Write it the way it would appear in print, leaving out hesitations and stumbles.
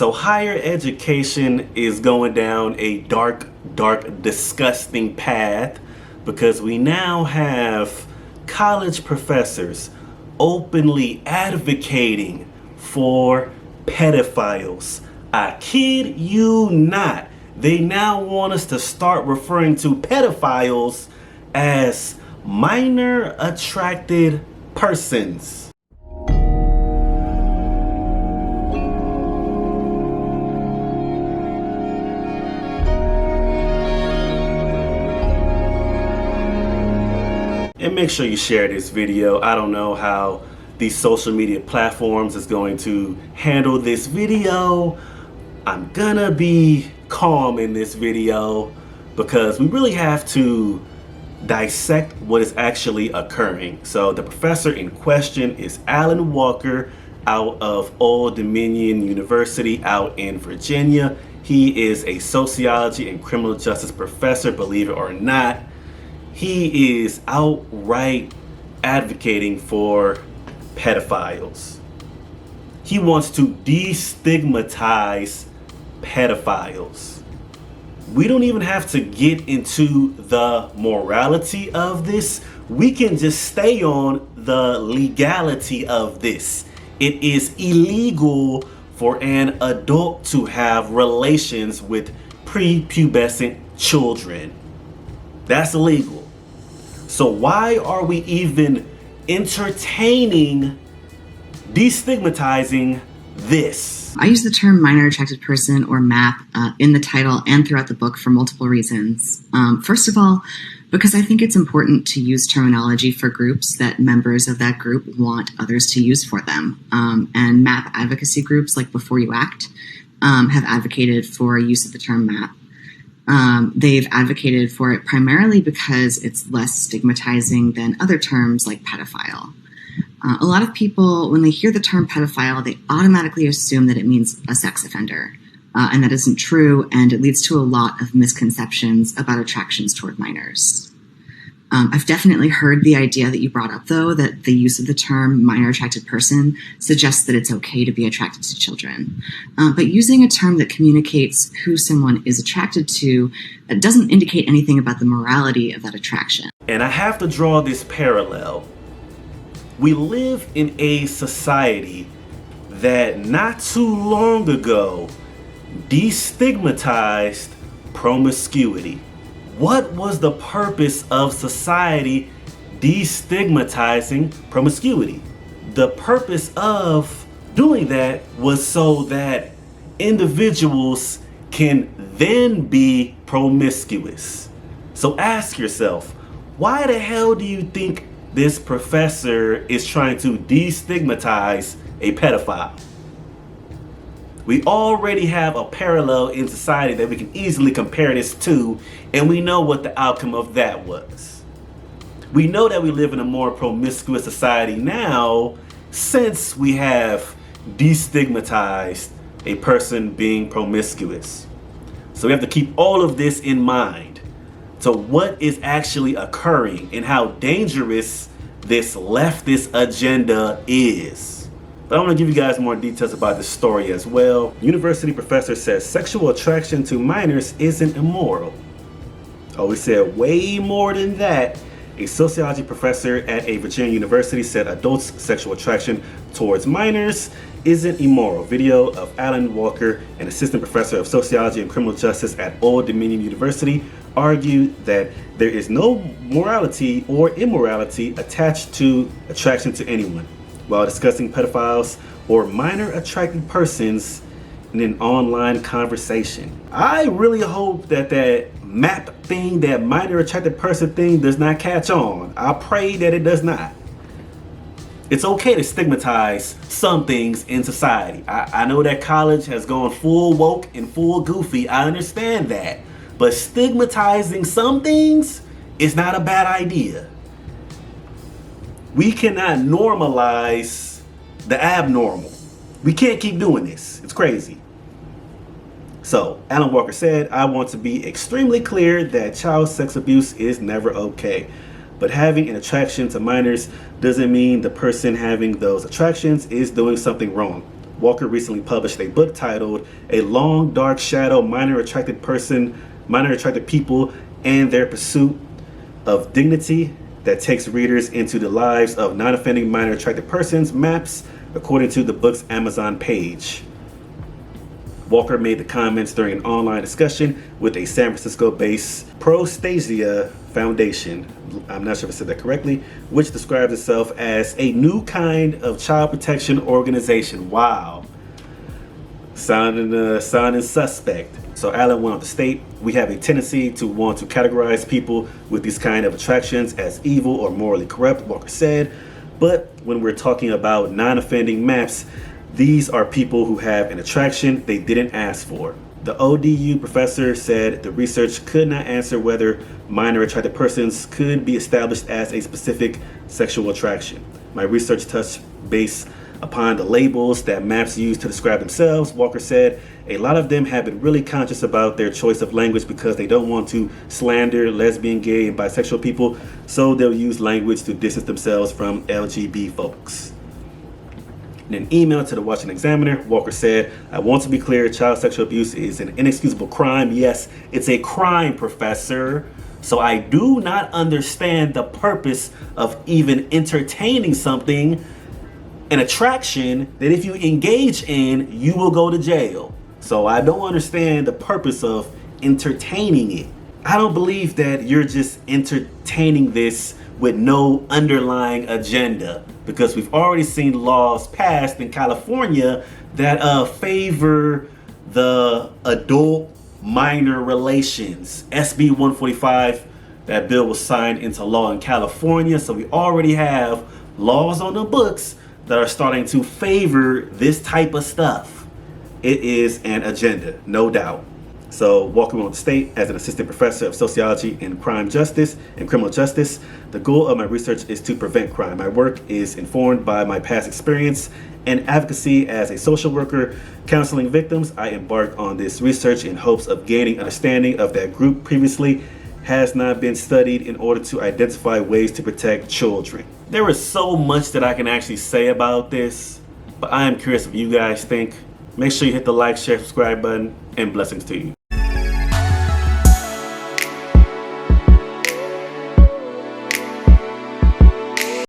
So higher education is going down a dark, disgusting path because we now have college professors openly advocating for pedophiles. I kid you not. They now want us to start referring to pedophiles as minor attracted persons. And make sure you share this video. I don't know how these social media platforms is going to handle this video. I'm gonna be calm in this video because we really have to dissect what is actually occurring. So the professor in question is Allyn Walker out of Old Dominion University out in Virginia. He is a sociology and criminal justice professor, believe it or not. He is outright advocating for pedophiles. He wants to destigmatize pedophiles. We don't even have to get into the morality of this. We can just stay on the legality of this. It is illegal for an adult to have relations with prepubescent children. That's illegal. So why are we even entertaining destigmatizing this? I use the term minor attracted person or MAP in the title and throughout the book for multiple reasons. First of all, because I think it's important to use terminology for groups that members of that group want others to use for them. And MAP advocacy groups like Before You Act have advocated for use of the term MAP. They've advocated for it primarily because it's less stigmatizing than other terms like pedophile. A lot of people, when they hear the term pedophile, they automatically assume that it means a sex offender. And that isn't true, and it leads to a lot of misconceptions about attractions toward minors. I've definitely heard the idea that you brought up, though, that the use of the term minor attracted person suggests that it's okay to be attracted to children. But using a term that communicates who someone is attracted to doesn't indicate anything about the morality of that attraction. And I have to draw this parallel. We live in a society that not too long ago destigmatized promiscuity. What was the purpose of society destigmatizing promiscuity? The purpose of doing that was so that individuals can then be promiscuous. So ask yourself, why the hell do you think this professor is trying to destigmatize a pedophile? We already have a parallel in society that we can easily compare this to, and we know what the outcome of that was. We know that we live in a more promiscuous society now since we have destigmatized a person being promiscuous. So we have to keep all of this in mind. So what is actually occurring and how dangerous this leftist agenda is. But I want to give you guys more details about this story as well. University professor says sexual attraction to minors isn't immoral. Oh, we said way more than that. A sociology professor at a Virginia university said adults' sexual attraction towards minors isn't immoral. Video of Allyn Walker, an assistant professor of sociology and criminal justice at Old Dominion University, argued that there is no morality or immorality attached to attraction to anyone, while discussing pedophiles or minor attracted persons in an online conversation. I really hope that that MAP thing, that minor attracted person thing, does not catch on. I pray that it does not. It's okay to stigmatize some things in society. I know that college has gone full woke and full goofy. I understand that. But stigmatizing some things is not a bad idea. We cannot normalize the abnormal. We can't keep doing this. It's crazy. So, Allyn Walker said, I want to be extremely clear that child sex abuse is never okay. But having an attraction to minors doesn't mean the person having those attractions is doing something wrong. Walker recently published a book titled A Long Dark Shadow, Minor Attracted People and Their Pursuit of Dignity, that takes readers into the lives of non-offending minor attracted persons, MAPs, according to the book's Amazon page. Walker made the comments during an online discussion with a San Francisco-based Prostasia Foundation, I'm not sure if I said that correctly, which describes itself as a new kind of child protection organization. Wow. Sounding suspect. So Allyn went on to state, we have a tendency to want to categorize people with these kind of attractions as evil or morally corrupt, Walker said. But when we're talking about non-offending MAPs, these are people who have an attraction they didn't ask for. The ODU professor said the research could not answer whether minor attracted persons could be established as a specific sexual attraction. My research touched base upon the labels that MAPs use to describe themselves, Walker said. A lot of them have been really conscious about their choice of language because they don't want to slander lesbian, gay, and bisexual people, so they'll use language to distance themselves from LGBT folks. In an email to the Washington Examiner, Walker said, I want to be clear, child sexual abuse is an inexcusable crime. Yes, it's a crime, Professor. So I do not understand the purpose of even entertaining something, an attraction, that if you engage in, you will go to jail. So I don't understand the purpose of entertaining it. I don't believe that you're just entertaining this with no underlying agenda, because we've already seen laws passed in California that favor the adult minor relations. SB 145, that bill was signed into law in California, so we already have laws on the books that are starting to favor this type of stuff. It is an agenda, no doubt. So Walker went on to state, as an assistant professor of sociology and crime justice and criminal justice, the goal of my research is to prevent crime. My work is informed by my past experience and advocacy as a social worker counseling victims. I embarked on this research in hopes of gaining understanding of that group previously has not been studied in order to identify ways to protect children. There is so much that I can actually say about this, but I am curious what you guys think. Make sure you hit the like, share, subscribe button, and blessings to you.